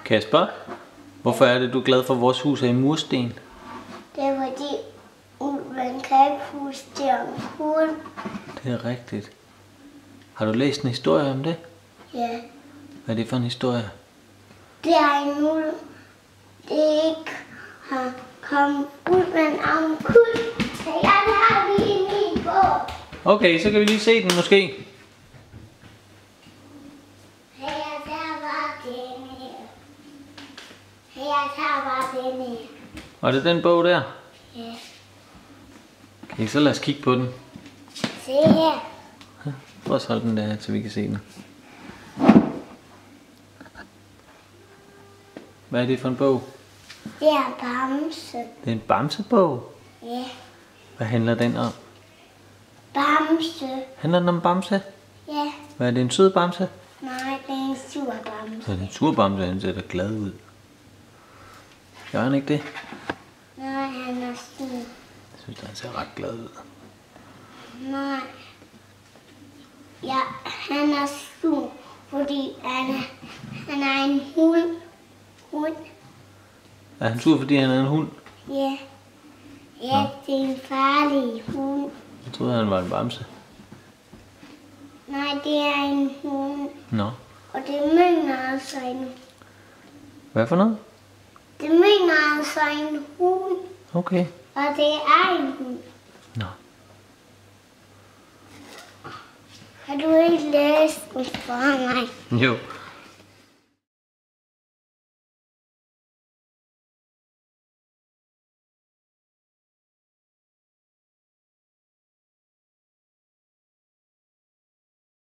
Kasper, hvorfor er det, du er glad for, at vores hus er i mursten? Det er fordi, man kan ikke huske det om hul. Det er rigtigt. Har du læst en historie om det? Ja, Hvad er det for en historie? det er en mul. Det ikke har kommet ud med en amkul. Så jeg har lige i min bog. Okay, så kan vi lige se den måske. Her der var den her. Her der var den her. Og det er den bog der? Ja. Okay, så lad os kigge på den. Se her. Prøv at holde den der, så vi kan se den. Hvad er det for en bog? Det er Bamse. Det er en bamsebog. Ja. Hvad handler den om? Bamse. Handler den om bamse? Ja. Hvad er det, en sød bamse? Nej, det er en sur bamse. Så er det en sur bamse, han ser da glad ud. Gør han ikke det? Nej, han er sur. Jeg synes, han ser ret glad ud. Nej. Ja, han er sur, fordi han er en hund. Hund. Er han sur, fordi han er en hund? Ja. Ja, det er en farlig hund. Jeg troede, han var en bamse. Nej, det er en hund. Nå. Og det mener altså en... Hvad for noget? Det mener altså en hund. Okay. Og det er en hund. Nå. Kan du ikke læse den for mig? Jo.